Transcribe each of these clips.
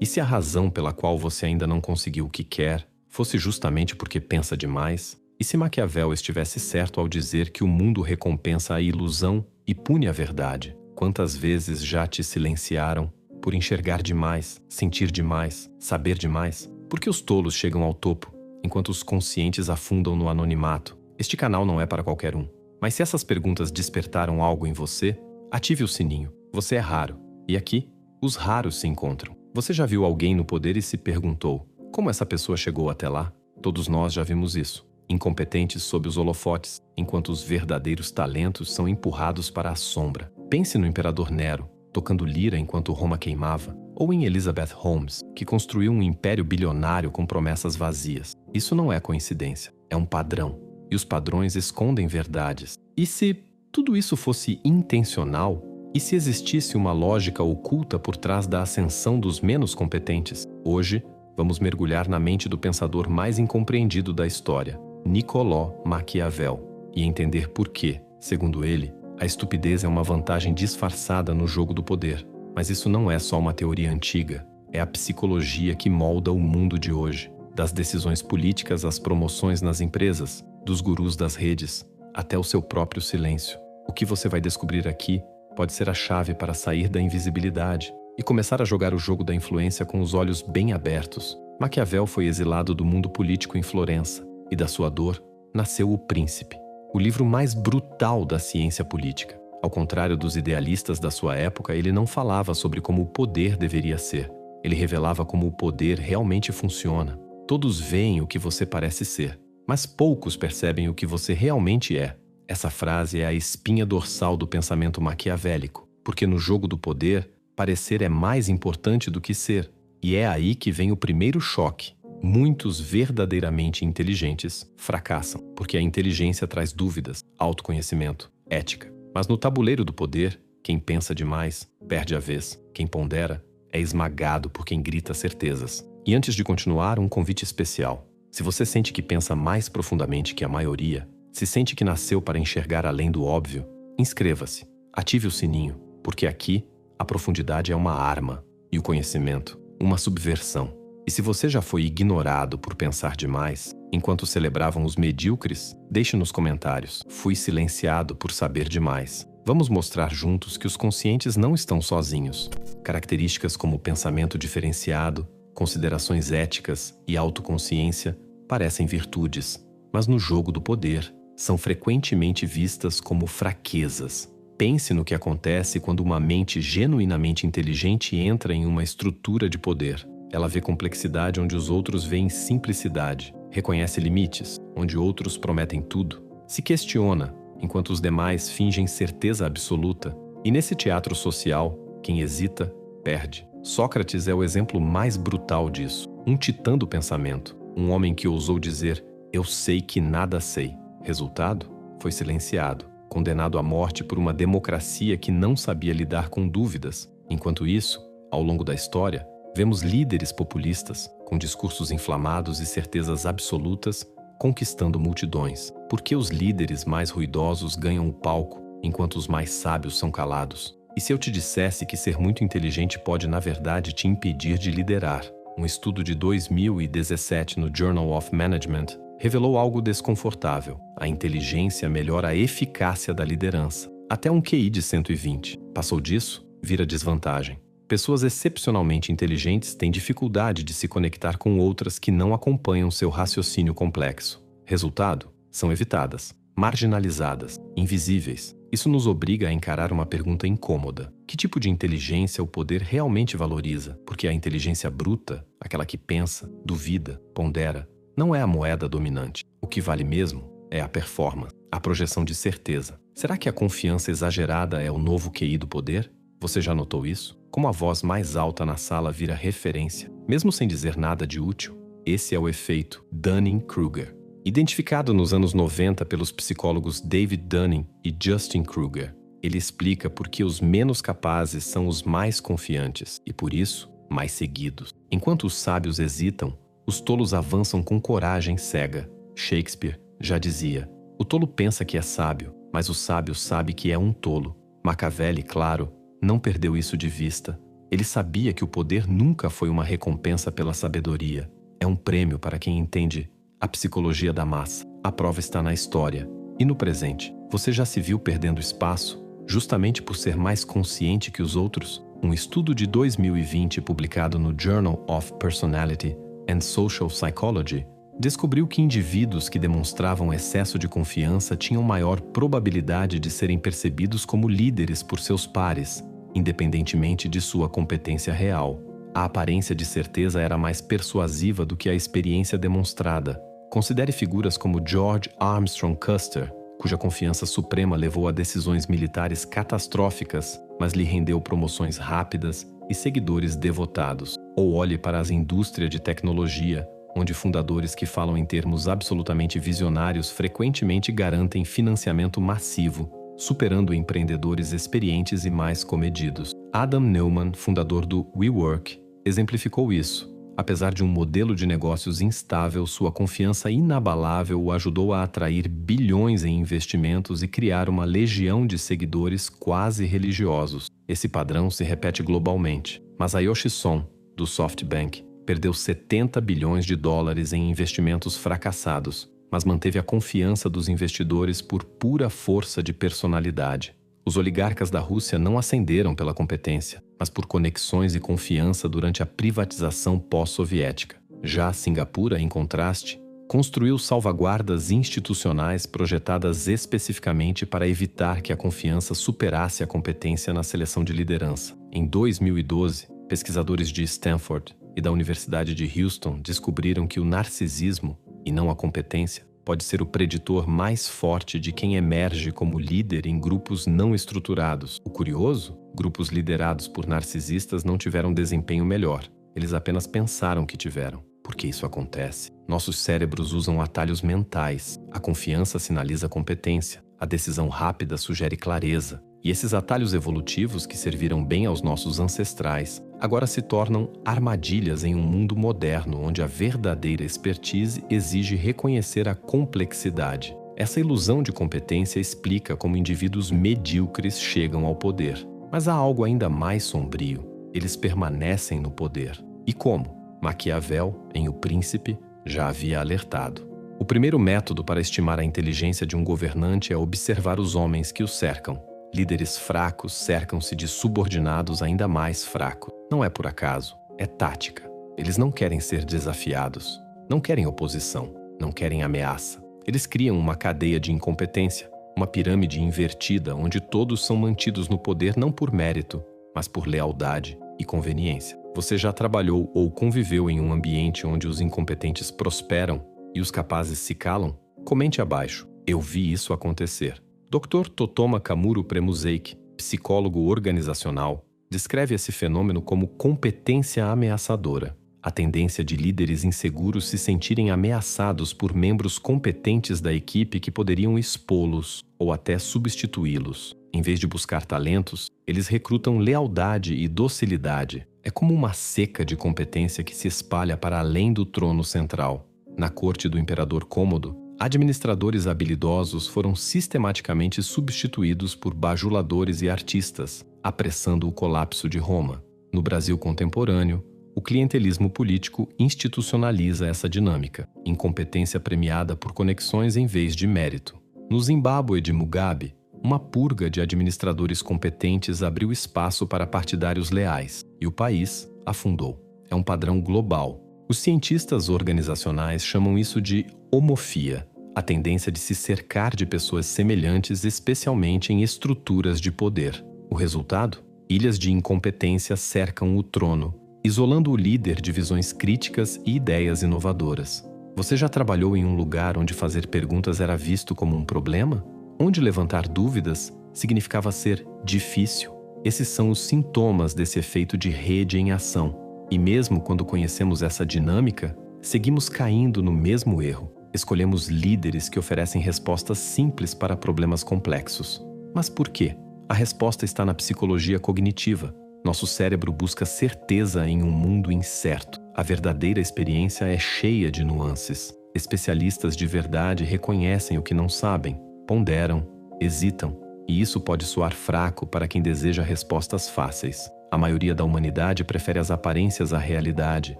E se a razão pela qual você ainda não conseguiu o que quer fosse justamente porque pensa demais? E se Maquiavel estivesse certo ao dizer que o mundo recompensa a ilusão e pune a verdade? Quantas vezes já te silenciaram por enxergar demais, sentir demais, saber demais? Por que os tolos chegam ao topo, enquanto os conscientes afundam no anonimato? Este canal não é para qualquer um. Mas se essas perguntas despertaram algo em você, ative o sininho. Você é raro. E aqui, os raros se encontram. Você já viu alguém no poder e se perguntou: como essa pessoa chegou até lá? Todos nós já vimos isso. Incompetentes sob os holofotes, enquanto os verdadeiros talentos são empurrados para a sombra. Pense no imperador Nero, tocando lira enquanto Roma queimava, ou em Elizabeth Holmes, que construiu um império bilionário com promessas vazias. Isso não é coincidência, é um padrão. E os padrões escondem verdades. E se tudo isso fosse intencional? E se existisse uma lógica oculta por trás da ascensão dos menos competentes? Hoje, vamos mergulhar na mente do pensador mais incompreendido da história, Niccolò Maquiavel, e entender por que, segundo ele, a estupidez é uma vantagem disfarçada no jogo do poder. Mas isso não é só uma teoria antiga, é a psicologia que molda o mundo de hoje. Das decisões políticas às promoções nas empresas, dos gurus das redes, até o seu próprio silêncio. O que você vai descobrir aqui pode ser a chave para sair da invisibilidade e começar a jogar o jogo da influência com os olhos bem abertos. Maquiavel foi exilado do mundo político em Florença, e da sua dor nasceu O Príncipe, o livro mais brutal da ciência política. Ao contrário dos idealistas da sua época, ele não falava sobre como o poder deveria ser. Ele revelava como o poder realmente funciona. Todos veem o que você parece ser, mas poucos percebem o que você realmente é. Essa frase é a espinha dorsal do pensamento maquiavélico, porque no jogo do poder, parecer é mais importante do que ser. E é aí que vem o primeiro choque. Muitos verdadeiramente inteligentes fracassam, porque a inteligência traz dúvidas, autoconhecimento, ética. Mas no tabuleiro do poder, quem pensa demais perde a vez. Quem pondera é esmagado por quem grita certezas. E antes de continuar, um convite especial. Se você sente que pensa mais profundamente que a maioria, se sente que nasceu para enxergar além do óbvio, inscreva-se, ative o sininho, porque aqui a profundidade é uma arma e o conhecimento uma subversão. E se você já foi ignorado por pensar demais, enquanto celebravam os medíocres, deixe nos comentários: fui silenciado por saber demais. Vamos mostrar juntos que os conscientes não estão sozinhos. Características como pensamento diferenciado, considerações éticas e autoconsciência parecem virtudes, mas no jogo do poder são frequentemente vistas como fraquezas. Pense no que acontece quando uma mente genuinamente inteligente entra em uma estrutura de poder. Ela vê complexidade onde os outros veem simplicidade, reconhece limites onde outros prometem tudo, se questiona enquanto os demais fingem certeza absoluta. E nesse teatro social, quem hesita, perde. Sócrates é o exemplo mais brutal disso. Um titã do pensamento, um homem que ousou dizer: eu sei que nada sei. Resultado? Foi silenciado, condenado à morte por uma democracia que não sabia lidar com dúvidas. Enquanto isso, ao longo da história, vemos líderes populistas, com discursos inflamados e certezas absolutas, conquistando multidões. Por que os líderes mais ruidosos ganham o palco, enquanto os mais sábios são calados? E se eu te dissesse que ser muito inteligente pode, na verdade, te impedir de liderar? Um estudo de 2017 no Journal of Management revelou algo desconfortável. A inteligência melhora a eficácia da liderança, até um QI de 120. Passou disso, vira desvantagem. Pessoas excepcionalmente inteligentes têm dificuldade de se conectar com outras que não acompanham seu raciocínio complexo. Resultado? São evitadas, marginalizadas, invisíveis. Isso nos obriga a encarar uma pergunta incômoda. Que tipo de inteligência o poder realmente valoriza? Porque a inteligência bruta, aquela que pensa, duvida, pondera, não é a moeda dominante. O que vale mesmo é a performance, a projeção de certeza. Será que a confiança exagerada é o novo QI do poder? Você já notou isso? Como a voz mais alta na sala vira referência, mesmo sem dizer nada de útil? Esse é o efeito Dunning-Kruger, identificado nos anos 90 pelos psicólogos David Dunning e Justin Kruger. Ele explica por que os menos capazes são os mais confiantes e, por isso, mais seguidos. Enquanto os sábios hesitam, os tolos avançam com coragem cega. Shakespeare já dizia: o tolo pensa que é sábio, mas o sábio sabe que é um tolo. Machiavelli, claro, não perdeu isso de vista. Ele sabia que o poder nunca foi uma recompensa pela sabedoria. É um prêmio para quem entende a psicologia da massa. A prova está na história e no presente. Você já se viu perdendo espaço, justamente por ser mais consciente que os outros? Um estudo de 2020 publicado no Journal of Personality and Social Psychology descobriu que indivíduos que demonstravam excesso de confiança tinham maior probabilidade de serem percebidos como líderes por seus pares, independentemente de sua competência real. A aparência de certeza era mais persuasiva do que a experiência demonstrada. Considere figuras como George Armstrong Custer, cuja confiança suprema levou a decisões militares catastróficas, mas lhe rendeu promoções rápidas e seguidores devotados. Ou olhe para as indústrias de tecnologia, onde fundadores que falam em termos absolutamente visionários frequentemente garantem financiamento massivo, superando empreendedores experientes e mais comedidos. Adam Neumann, fundador do WeWork, exemplificou isso. Apesar de um modelo de negócios instável, sua confiança inabalável o ajudou a atrair bilhões em investimentos e criar uma legião de seguidores quase religiosos. Esse padrão se repete globalmente. Masayoshi Son, do SoftBank, perdeu 70 bilhões de dólares em investimentos fracassados, mas manteve a confiança dos investidores por pura força de personalidade. Os oligarcas da Rússia não ascenderam pela competência, mas por conexões e confiança durante a privatização pós-soviética. Já Singapura, em contraste, construiu salvaguardas institucionais projetadas especificamente para evitar que a confiança superasse a competência na seleção de liderança. Em 2012, pesquisadores de Stanford e da Universidade de Houston descobriram que o narcisismo, e não a competência, pode ser o preditor mais forte de quem emerge como líder em grupos não estruturados. O curioso, grupos liderados por narcisistas não tiveram desempenho melhor. Eles apenas pensaram que tiveram. Por que isso acontece? Nossos cérebros usam atalhos mentais. A confiança sinaliza competência. A decisão rápida sugere clareza. E esses atalhos evolutivos que serviram bem aos nossos ancestrais agora se tornam armadilhas em um mundo moderno onde a verdadeira expertise exige reconhecer a complexidade. Essa ilusão de competência explica como indivíduos medíocres chegam ao poder. Mas há algo ainda mais sombrio. Eles permanecem no poder. E como? Maquiavel, em O Príncipe, já havia alertado. O primeiro método para estimar a inteligência de um governante é observar os homens que o cercam. Líderes fracos cercam-se de subordinados ainda mais fracos. Não é por acaso, é tática. Eles não querem ser desafiados, não querem oposição, não querem ameaça. Eles criam uma cadeia de incompetência, uma pirâmide invertida onde todos são mantidos no poder não por mérito, mas por lealdade e conveniência. Você já trabalhou ou conviveu em um ambiente onde os incompetentes prosperam e os capazes se calam? Comente abaixo. Eu vi isso acontecer. Dr. Totoma Kamuro Premuzeik, psicólogo organizacional, descreve esse fenômeno como competência ameaçadora, a tendência de líderes inseguros se sentirem ameaçados por membros competentes da equipe que poderiam expô-los ou até substituí-los. Em vez de buscar talentos, eles recrutam lealdade e docilidade. É como uma seca de competência que se espalha para além do trono central. Na corte do imperador Cômodo, administradores habilidosos foram sistematicamente substituídos por bajuladores e artistas, apressando o colapso de Roma. No Brasil contemporâneo, o clientelismo político institucionaliza essa dinâmica, incompetência premiada por conexões em vez de mérito. No Zimbábue de Mugabe, uma purga de administradores competentes abriu espaço para partidários leais, e o país afundou. É um padrão global. Os cientistas organizacionais chamam isso de homofia, a tendência de se cercar de pessoas semelhantes, especialmente em estruturas de poder. O resultado? Ilhas de incompetência cercam o trono, isolando o líder de visões críticas e ideias inovadoras. Você já trabalhou em um lugar onde fazer perguntas era visto como um problema? Onde levantar dúvidas significava ser difícil? Esses são os sintomas desse efeito de rede em ação. E mesmo quando conhecemos essa dinâmica, seguimos caindo no mesmo erro. Escolhemos líderes que oferecem respostas simples para problemas complexos. Mas por quê? A resposta está na psicologia cognitiva. Nosso cérebro busca certeza em um mundo incerto. A verdadeira experiência é cheia de nuances. Especialistas de verdade reconhecem o que não sabem, ponderam, hesitam. E isso pode soar fraco para quem deseja respostas fáceis. A maioria da humanidade prefere as aparências à realidade.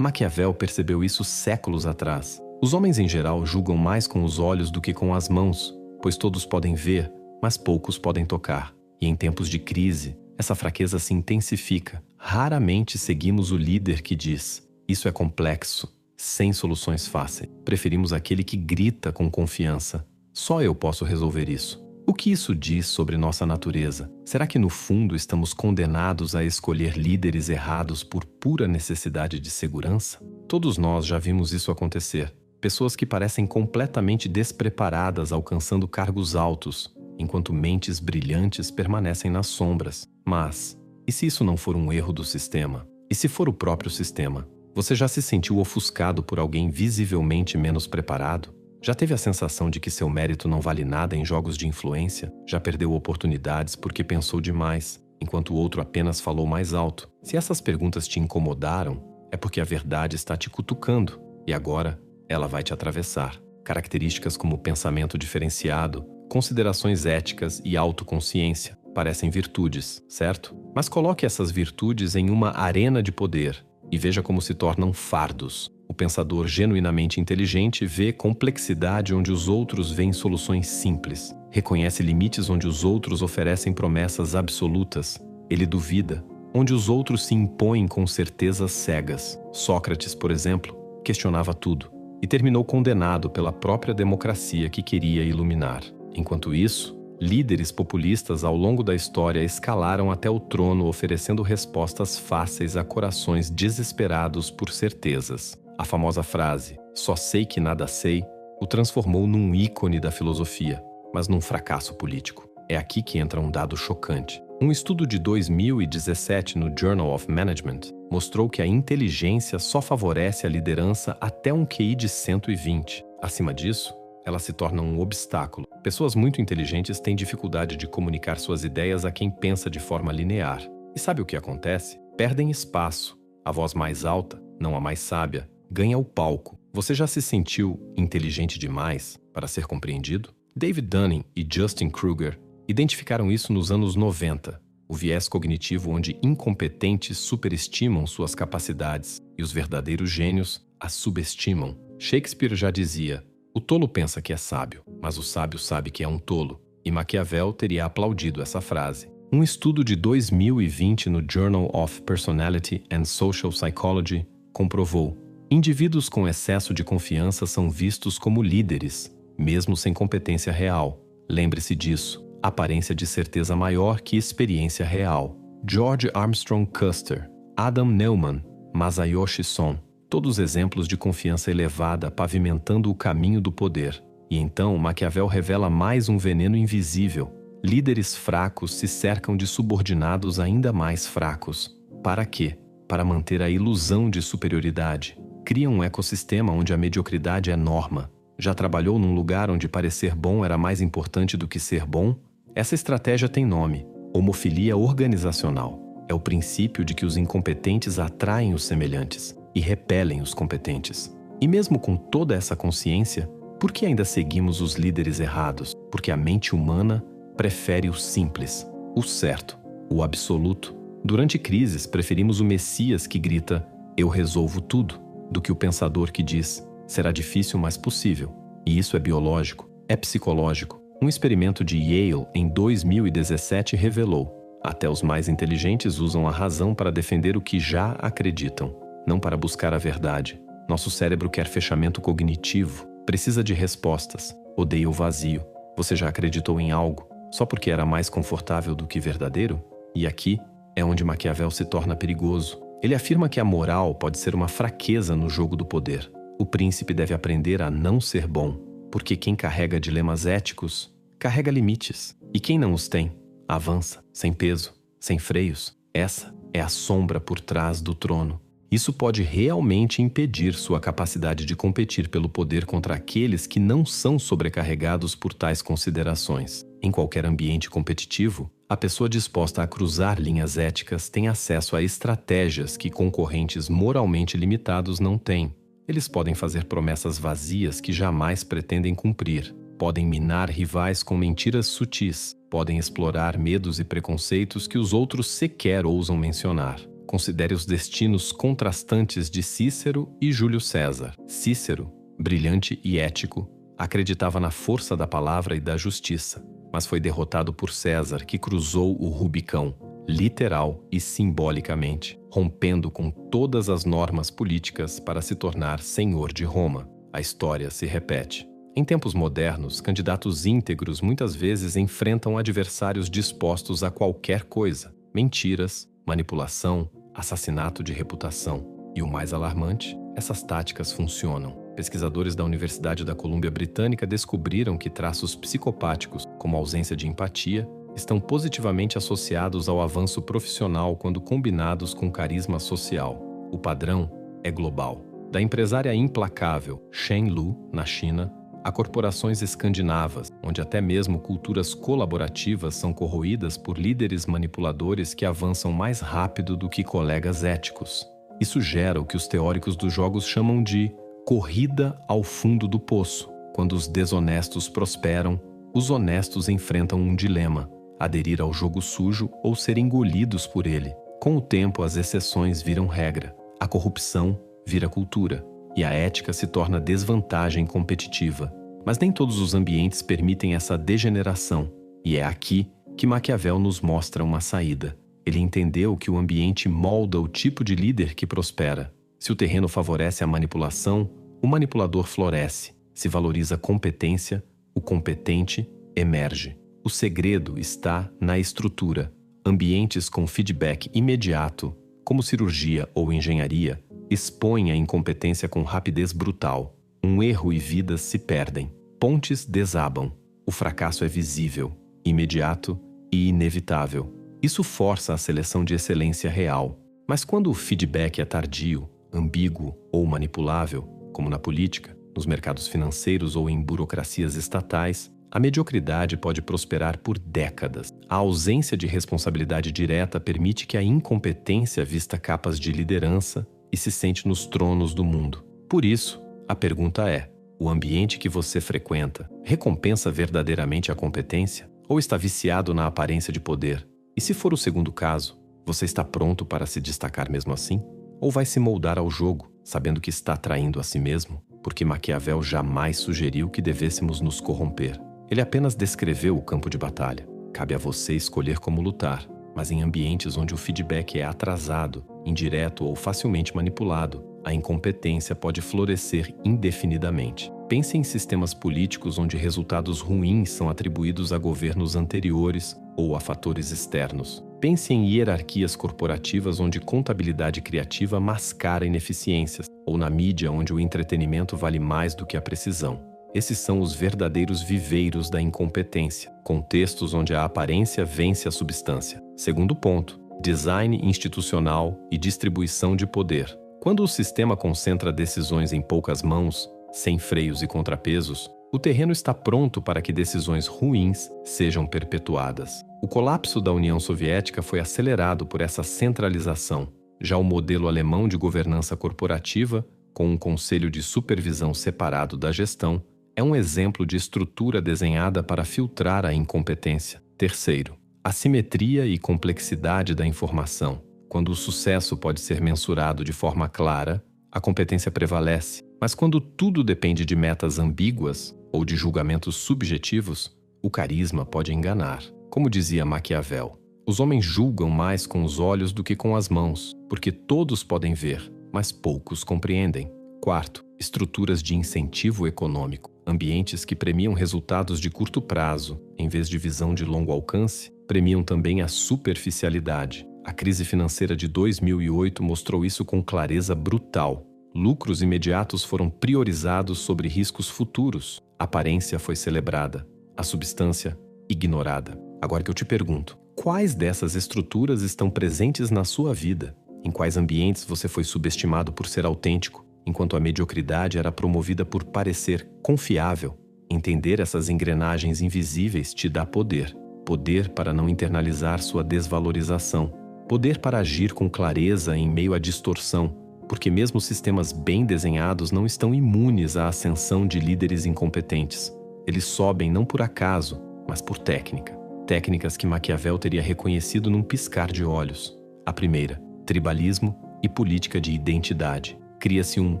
Maquiavel percebeu isso séculos atrás. Os homens em geral julgam mais com os olhos do que com as mãos, pois todos podem ver, mas poucos podem tocar. E em tempos de crise, essa fraqueza se intensifica. Raramente seguimos o líder que diz: "Isso é complexo, sem soluções fáceis." Preferimos aquele que grita com confiança: "Só eu posso resolver isso." O que isso diz sobre nossa natureza? Será que no fundo estamos condenados a escolher líderes errados por pura necessidade de segurança? Todos nós já vimos isso acontecer. Pessoas que parecem completamente despreparadas alcançando cargos altos, enquanto mentes brilhantes permanecem nas sombras. Mas, e se isso não for um erro do sistema? E se for o próprio sistema? Você já se sentiu ofuscado por alguém visivelmente menos preparado? Já teve a sensação de que seu mérito não vale nada em jogos de influência? Já perdeu oportunidades porque pensou demais, enquanto o outro apenas falou mais alto? Se essas perguntas te incomodaram, é porque a verdade está te cutucando, e agora ela vai te atravessar. Características como pensamento diferenciado, considerações éticas e autoconsciência parecem virtudes, certo? Mas coloque essas virtudes em uma arena de poder e veja como se tornam fardos. O pensador genuinamente inteligente vê complexidade onde os outros veem soluções simples. Reconhece limites onde os outros oferecem promessas absolutas. Ele duvida, onde os outros se impõem com certezas cegas. Sócrates, por exemplo, questionava tudo e terminou condenado pela própria democracia que queria iluminar. Enquanto isso, líderes populistas ao longo da história escalaram até o trono oferecendo respostas fáceis a corações desesperados por certezas. A famosa frase, "só sei que nada sei", o transformou num ícone da filosofia, mas num fracasso político. É aqui que entra um dado chocante. Um estudo de 2017 no Journal of Management mostrou que a inteligência só favorece a liderança até um QI de 120. Acima disso, ela se torna um obstáculo. Pessoas muito inteligentes têm dificuldade de comunicar suas ideias a quem pensa de forma linear. E sabe o que acontece? Perdem espaço. A voz mais alta, não a mais sábia, ganha o palco. Você já se sentiu inteligente demais para ser compreendido? David Dunning e Justin Kruger identificaram isso nos anos 90, o viés cognitivo onde incompetentes superestimam suas capacidades e os verdadeiros gênios as subestimam. Shakespeare já dizia: "O tolo pensa que é sábio, mas o sábio sabe que é um tolo." E Maquiavel teria aplaudido essa frase. Um estudo de 2020 no Journal of Personality and Social Psychology comprovou: indivíduos com excesso de confiança são vistos como líderes, mesmo sem competência real. Lembre-se disso, aparência de certeza maior que experiência real. George Armstrong Custer, Adam Neumann, Masayoshi Son, todos exemplos de confiança elevada pavimentando o caminho do poder. E então Maquiavel revela mais um veneno invisível. Líderes fracos se cercam de subordinados ainda mais fracos. Para quê? Para manter a ilusão de superioridade. Cria um ecossistema onde a mediocridade é norma. Já trabalhou num lugar onde parecer bom era mais importante do que ser bom? Essa estratégia tem nome: homofilia organizacional. É o princípio de que os incompetentes atraem os semelhantes e repelem os competentes. E mesmo com toda essa consciência, por que ainda seguimos os líderes errados? Porque a mente humana prefere o simples, o certo, o absoluto. Durante crises, preferimos o Messias que grita: "Eu resolvo tudo", do que o pensador que diz: "Será difícil, mas possível." E isso é biológico, é psicológico. Um experimento de Yale em 2017 revelou: até os mais inteligentes usam a razão para defender o que já acreditam, não para buscar a verdade. Nosso cérebro quer fechamento cognitivo, precisa de respostas, odeia o vazio. Você já acreditou em algo só porque era mais confortável do que verdadeiro? E aqui é onde Maquiavel se torna perigoso. Ele afirma que a moral pode ser uma fraqueza no jogo do poder. O príncipe deve aprender a não ser bom, porque quem carrega dilemas éticos carrega limites, e quem não os tem avança, sem peso, sem freios. Essa é a sombra por trás do trono. Isso pode realmente impedir sua capacidade de competir pelo poder contra aqueles que não são sobrecarregados por tais considerações. Em qualquer ambiente competitivo, a pessoa disposta a cruzar linhas éticas tem acesso a estratégias que concorrentes moralmente limitados não têm. Eles podem fazer promessas vazias que jamais pretendem cumprir. podem minar rivais com mentiras sutis, podem explorar medos e preconceitos que os outros sequer ousam mencionar. Considere os destinos contrastantes de Cícero e Júlio César. Cícero, brilhante e ético, acreditava na força da palavra e da justiça, mas foi derrotado por César, que cruzou o Rubicão, literal e simbolicamente, rompendo com todas as normas políticas para se tornar senhor de Roma. A história se repete. Em tempos modernos, candidatos íntegros muitas vezes enfrentam adversários dispostos a qualquer coisa: mentiras, manipulação, assassinato de reputação. E o mais alarmante, essas táticas funcionam. Pesquisadores da Universidade da Colômbia Britânica descobriram que traços psicopáticos, como ausência de empatia, estão positivamente associados ao avanço profissional quando combinados com carisma social. O padrão é global. Da empresária implacável Shen Lu, na China, a corporações escandinavas, onde até mesmo culturas colaborativas são corroídas por líderes manipuladores que avançam mais rápido do que colegas éticos. Isso gera o que os teóricos dos jogos chamam de corrida ao fundo do poço. Quando os desonestos prosperam, os honestos enfrentam um dilema: aderir ao jogo sujo ou ser engolidos por ele. Com o tempo, as exceções viram regra, a corrupção vira cultura, e a ética se torna desvantagem competitiva. Mas nem todos os ambientes permitem essa degeneração, e é aqui que Maquiavel nos mostra uma saída. Ele entendeu que o ambiente molda o tipo de líder que prospera. Se o terreno favorece a manipulação, o manipulador floresce. Se valoriza a competência, o competente emerge. O segredo está na estrutura. Ambientes com feedback imediato, como cirurgia ou engenharia, expõem a incompetência com rapidez brutal. Um erro e vidas se perdem. Pontes desabam. O fracasso é visível, imediato e inevitável. Isso força a seleção de excelência real. Mas quando o feedback é tardio, ambíguo ou manipulável, como na política, nos mercados financeiros ou em burocracias estatais, a mediocridade pode prosperar por décadas. A ausência de responsabilidade direta permite que a incompetência vista capas de liderança e se sente nos tronos do mundo. Por isso, a pergunta é: o ambiente que você frequenta recompensa verdadeiramente a competência ou está viciado na aparência de poder? E se for o segundo caso, você está pronto para se destacar mesmo assim? Ou vai se moldar ao jogo, sabendo que está traindo a si mesmo? Porque Maquiavel jamais sugeriu que devêssemos nos corromper. Ele apenas descreveu o campo de batalha. Cabe a você escolher como lutar, mas em ambientes onde o feedback é atrasado, indireto ou facilmente manipulado, a incompetência pode florescer indefinidamente. Pense em sistemas políticos onde resultados ruins são atribuídos a governos anteriores ou a fatores externos. Pense em hierarquias corporativas onde contabilidade criativa mascara ineficiências, ou na mídia onde o entretenimento vale mais do que a precisão. Esses são os verdadeiros viveiros da incompetência, contextos onde a aparência vence a substância. Segundo ponto, design institucional e distribuição de poder. Quando o sistema concentra decisões em poucas mãos, sem freios e contrapesos, o terreno está pronto para que decisões ruins sejam perpetuadas. O colapso da União Soviética foi acelerado por essa centralização. Já o modelo alemão de governança corporativa, com um conselho de supervisão separado da gestão, é um exemplo de estrutura desenhada para filtrar a incompetência. Terceiro, assimetria e complexidade da informação. Quando o sucesso pode ser mensurado de forma clara, a competência prevalece. Mas quando tudo depende de metas ambíguas ou de julgamentos subjetivos, o carisma pode enganar. Como dizia Maquiavel, os homens julgam mais com os olhos do que com as mãos, porque todos podem ver, mas poucos compreendem. Quarto, estruturas de incentivo econômico. Ambientes que premiam resultados de curto prazo, em vez de visão de longo alcance, premiam também a superficialidade. A crise financeira de 2008 mostrou isso com clareza brutal. Lucros imediatos foram priorizados sobre riscos futuros. A aparência foi celebrada, a substância ignorada. Agora que eu te pergunto, quais dessas estruturas estão presentes na sua vida? Em quais ambientes você foi subestimado por ser autêntico, enquanto a mediocridade era promovida por parecer confiável? Entender essas engrenagens invisíveis te dá poder. Poder para não internalizar sua desvalorização. Poder para agir com clareza em meio à distorção, porque mesmo sistemas bem desenhados não estão imunes à ascensão de líderes incompetentes. Eles sobem não por acaso, mas por técnica. Técnicas que Maquiavel teria reconhecido num piscar de olhos. A primeira, tribalismo e política de identidade. Cria-se um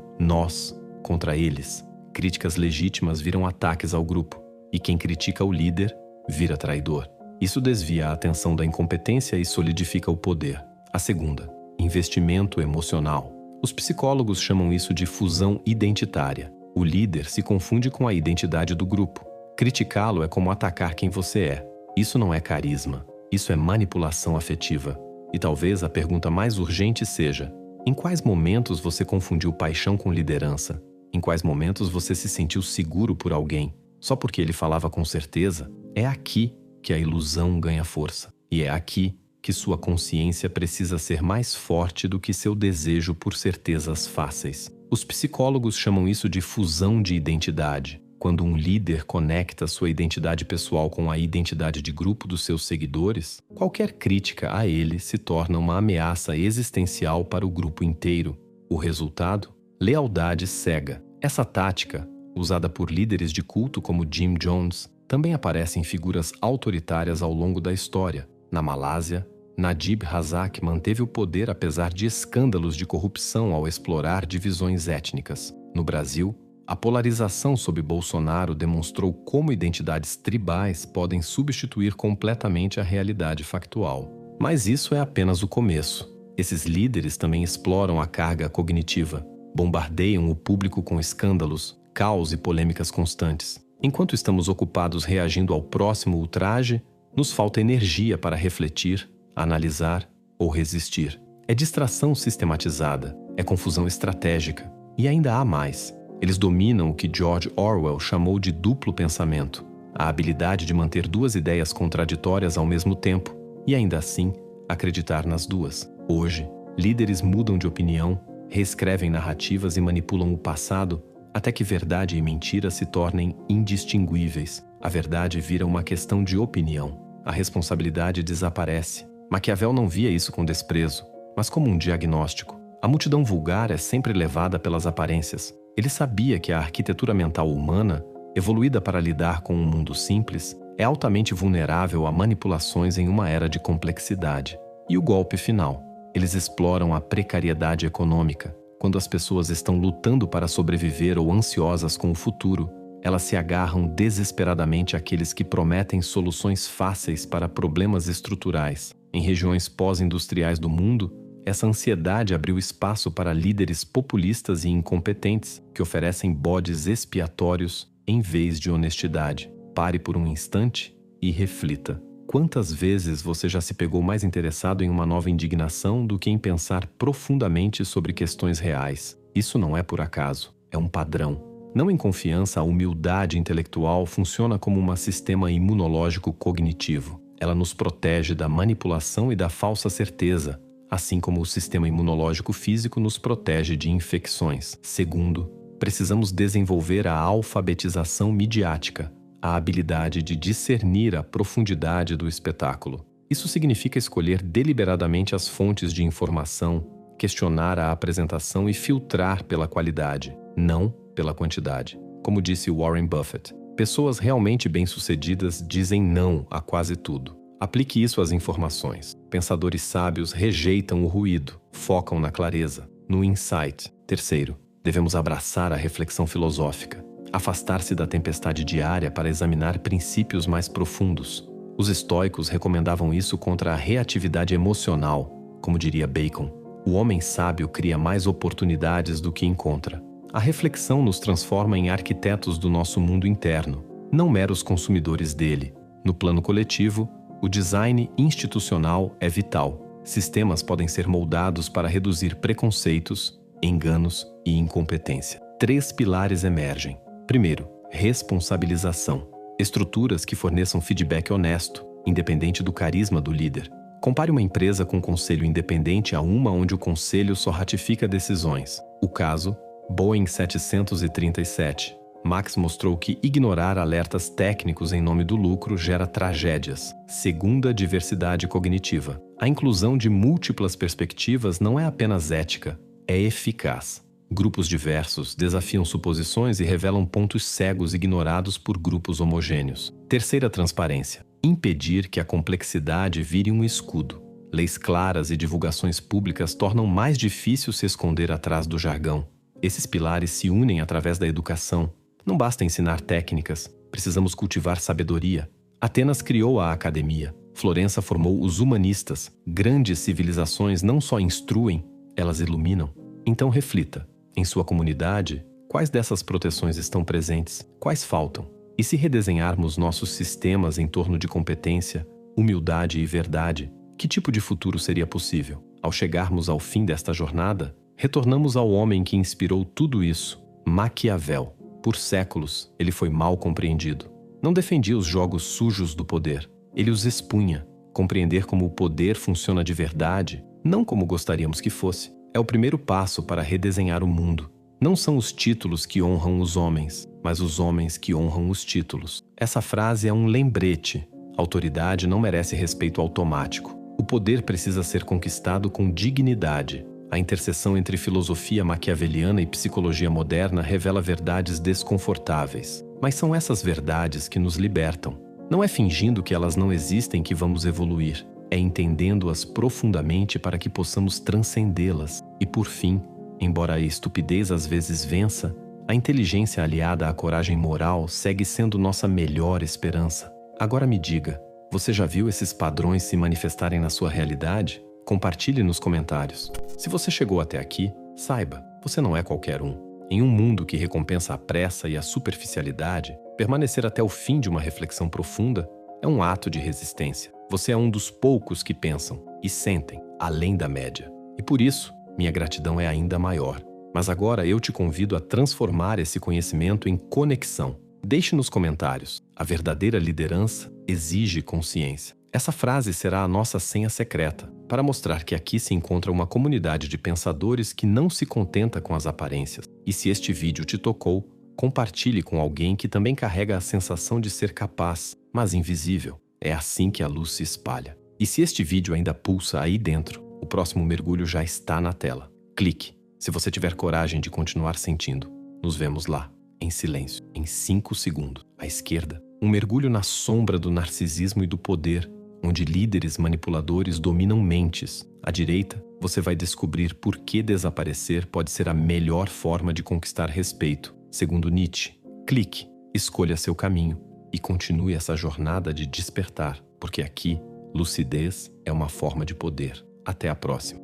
nós contra eles. Críticas legítimas viram ataques ao grupo, e quem critica o líder vira traidor. Isso desvia a atenção da incompetência e solidifica o poder. A segunda, investimento emocional. Os psicólogos chamam isso de fusão identitária. O líder se confunde com a identidade do grupo. Criticá-lo é como atacar quem você é. Isso não é carisma, isso é manipulação afetiva. E talvez a pergunta mais urgente seja: em quais momentos você confundiu paixão com liderança? Em quais momentos você se sentiu seguro por alguém, só porque ele falava com certeza? É aqui que a ilusão ganha força. E é aqui que sua consciência precisa ser mais forte do que seu desejo por certezas fáceis. Os psicólogos chamam isso de fusão de identidade. Quando um líder conecta sua identidade pessoal com a identidade de grupo dos seus seguidores, qualquer crítica a ele se torna uma ameaça existencial para o grupo inteiro. O resultado? Lealdade cega. Essa tática, usada por líderes de culto como Jim Jones, também aparece em figuras autoritárias ao longo da história. Na Malásia, Najib Razak manteve o poder apesar de escândalos de corrupção ao explorar divisões étnicas. No Brasil, a polarização sob Bolsonaro demonstrou como identidades tribais podem substituir completamente a realidade factual. Mas isso é apenas o começo. Esses líderes também exploram a carga cognitiva, bombardeiam o público com escândalos, caos e polêmicas constantes. Enquanto estamos ocupados reagindo ao próximo ultraje, nos falta energia para refletir, analisar ou resistir. É distração sistematizada, é confusão estratégica. E ainda há mais. Eles dominam o que George Orwell chamou de duplo pensamento, a habilidade de manter duas ideias contraditórias ao mesmo tempo e, ainda assim, acreditar nas duas. Hoje, líderes mudam de opinião, reescrevem narrativas e manipulam o passado até que verdade e mentira se tornem indistinguíveis. A verdade vira uma questão de opinião. A responsabilidade desaparece. Maquiavel não via isso com desprezo, mas como um diagnóstico. A multidão vulgar é sempre levada pelas aparências. Ele sabia que a arquitetura mental humana, evoluída para lidar com um mundo simples, é altamente vulnerável a manipulações em uma era de complexidade. E o golpe final? Eles exploram a precariedade econômica. Quando as pessoas estão lutando para sobreviver ou ansiosas com o futuro, elas se agarram desesperadamente àqueles que prometem soluções fáceis para problemas estruturais. Em regiões pós-industriais do mundo, essa ansiedade abriu espaço para líderes populistas e incompetentes que oferecem bodes expiatórios em vez de honestidade. Pare por um instante e reflita. Quantas vezes você já se pegou mais interessado em uma nova indignação do que em pensar profundamente sobre questões reais? Isso não é por acaso, é um padrão. Não em confiança, a humildade intelectual funciona como um sistema imunológico cognitivo. Ela nos protege da manipulação e da falsa certeza, assim como o sistema imunológico físico nos protege de infecções. Segundo, precisamos desenvolver a alfabetização midiática, a habilidade de discernir a profundidade do espetáculo. Isso significa escolher deliberadamente as fontes de informação, questionar a apresentação e filtrar pela qualidade, não pela quantidade. Como disse Warren Buffett, pessoas realmente bem-sucedidas dizem não a quase tudo. Aplique isso às informações. Pensadores sábios rejeitam o ruído, focam na clareza, no insight. Terceiro, devemos abraçar a reflexão filosófica, afastar-se da tempestade diária para examinar princípios mais profundos. Os estoicos recomendavam isso contra a reatividade emocional, como diria Bacon. O homem sábio cria mais oportunidades do que encontra. A reflexão nos transforma em arquitetos do nosso mundo interno, não meros consumidores dele. No plano coletivo, o design institucional é vital. Sistemas podem ser moldados para reduzir preconceitos, enganos e incompetência. 3 pilares emergem. Primeiro, responsabilização. Estruturas que forneçam feedback honesto, independente do carisma do líder. Compare uma empresa com conselho independente a uma onde o conselho só ratifica decisões. O caso, Boeing 737. Max mostrou que ignorar alertas técnicos em nome do lucro gera tragédias. Segunda, diversidade cognitiva. A inclusão de múltiplas perspectivas não é apenas ética, é eficaz. Grupos diversos desafiam suposições e revelam pontos cegos ignorados por grupos homogêneos. Terceira transparência: impedir que a complexidade vire um escudo. Leis claras e divulgações públicas tornam mais difícil se esconder atrás do jargão. Esses pilares se unem através da educação. Não basta ensinar técnicas, precisamos cultivar sabedoria. Atenas criou a academia. Florença formou os humanistas. Grandes civilizações não só instruem, elas iluminam. Então reflita. Em sua comunidade, quais dessas proteções estão presentes? Quais faltam? E se redesenharmos nossos sistemas em torno de competência, humildade e verdade, que tipo de futuro seria possível? Ao chegarmos ao fim desta jornada, retornamos ao homem que inspirou tudo isso, Maquiavel. Por séculos, ele foi mal compreendido. Não defendia os jogos sujos do poder. Ele os expunha. Compreender como o poder funciona de verdade, não como gostaríamos que fosse, é o primeiro passo para redesenhar o mundo. Não são os títulos que honram os homens, mas os homens que honram os títulos. Essa frase é um lembrete. A autoridade não merece respeito automático. O poder precisa ser conquistado com dignidade. A interseção entre filosofia maquiaveliana e psicologia moderna revela verdades desconfortáveis. Mas são essas verdades que nos libertam. Não é fingindo que elas não existem que vamos evoluir. É entendendo-as profundamente para que possamos transcendê-las. E por fim, embora a estupidez às vezes vença, a inteligência aliada à coragem moral segue sendo nossa melhor esperança. Agora me diga, você já viu esses padrões se manifestarem na sua realidade? Compartilhe nos comentários. Se você chegou até aqui, saiba, você não é qualquer um. Em um mundo que recompensa a pressa e a superficialidade, permanecer até o fim de uma reflexão profunda é um ato de resistência. Você é um dos poucos que pensam e sentem além da média. E por isso, minha gratidão é ainda maior. Mas agora eu te convido a transformar esse conhecimento em conexão. Deixe nos comentários. A verdadeira liderança exige consciência. Essa frase será a nossa senha secreta, para mostrar que aqui se encontra uma comunidade de pensadores que não se contenta com as aparências. E se este vídeo te tocou, compartilhe com alguém que também carrega a sensação de ser capaz, mas invisível. É assim que a luz se espalha. E se este vídeo ainda pulsa aí dentro, o próximo mergulho já está na tela. Clique, se você tiver coragem de continuar sentindo. Nos vemos lá, em silêncio, em 5 segundos. À esquerda, um mergulho na sombra do narcisismo e do poder, onde líderes manipuladores dominam mentes. À direita, você vai descobrir por que desaparecer pode ser a melhor forma de conquistar respeito, segundo Nietzsche. Clique, escolha seu caminho e continue essa jornada de despertar, porque aqui, lucidez é uma forma de poder. Até a próxima.